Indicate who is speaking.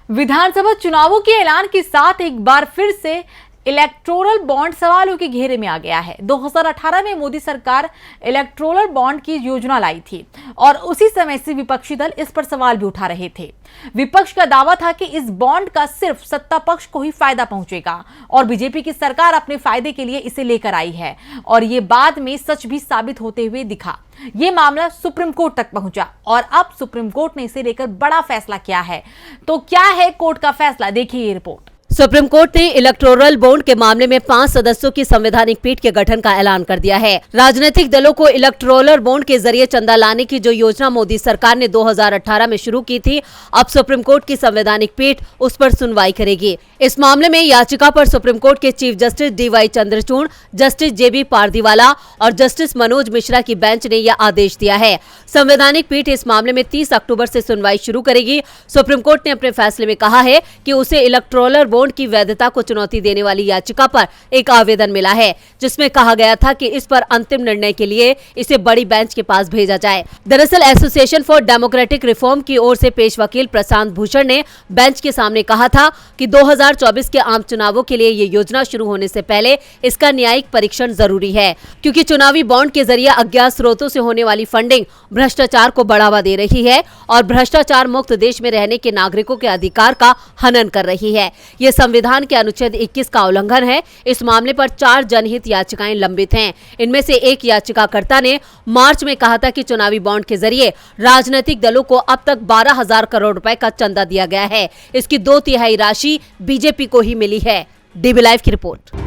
Speaker 1: विधानसभा चुनावों के ऐलान के साथ एक बार फिर से इलेक्टोरल बॉन्ड सवालों के घेरे में आ गया है। 2018 में मोदी सरकार इलेक्टोरल बॉन्ड की योजना लाई थी और उसी समय से विपक्षी दल इस पर सवाल भी उठा रहे थे। विपक्ष का दावा था कि इस बॉन्ड का सिर्फ सत्ता पक्ष को ही फायदा पहुंचेगा और बीजेपी की सरकार अपने फायदे के लिए इसे लेकर आई है और ये बाद में सच भी साबित होते हुए दिखा। ये मामला सुप्रीम कोर्ट तक पहुंचा और अब सुप्रीम कोर्ट ने इसे लेकर बड़ा फैसला किया है। तो क्या है कोर्ट का फैसला, देखिए ये रिपोर्ट।
Speaker 2: सुप्रीम कोर्ट ने इलेक्टोरल बॉन्ड के मामले में 5 सदस्यों की संवैधानिक पीठ के गठन का ऐलान कर दिया है। राजनीतिक दलों को इलेक्टोरल बॉन्ड के जरिए चंदा लाने की जो योजना मोदी सरकार ने 2018 में शुरू की थी, अब सुप्रीम कोर्ट की संवैधानिक पीठ उस पर सुनवाई करेगी। इस मामले में याचिका पर सुप्रीम कोर्ट के chief justice DY Chandrachud, justice JB Pardiwala और जस्टिस मनोज मिश्रा की बेंच ने यह आदेश दिया है। संवैधानिक पीठ इस मामले में 30 अक्टूबर से सुनवाई शुरू करेगी। सुप्रीम कोर्ट ने अपने फैसले में कहा है कि उसे इलेक्टोरल बॉन्ड की वैधता को चुनौती देने वाली याचिका पर एक आवेदन मिला है, जिसमें कहा गया था कि इस पर अंतिम निर्णय के लिए इसे बड़ी बेंच के पास भेजा जाए। दरअसल एसोसिएशन फॉर डेमोक्रेटिक रिफॉर्म की ओर से पेश वकील प्रशांत भूषण ने बेंच के सामने कहा था कि 2024 के आम चुनावों के लिए ये योजना शुरू होने से पहले इसका न्यायिक परीक्षण जरूरी है, क्योंकि चुनावी बॉन्ड के जरिए अज्ञात स्रोतों से होने वाली फंडिंग भ्रष्टाचार को बढ़ावा दे रही है और भ्रष्टाचार मुक्त देश में रहने के नागरिकों के अधिकार का हनन कर रही है। ये संविधान के अनुच्छेद 21 का उल्लंघन है। इस मामले पर 4 जनहित याचिकाएं लंबित हैं। इनमें से एक याचिकाकर्ता ने मार्च में कहा था कि चुनावी बॉन्ड के जरिए राजनीतिक दलों को अब तक 12,000 करोड़ रुपए का चंदा दिया गया है। इसकी 2/3 राशि बीजेपी को ही मिली है। DB लाइव की रिपोर्ट।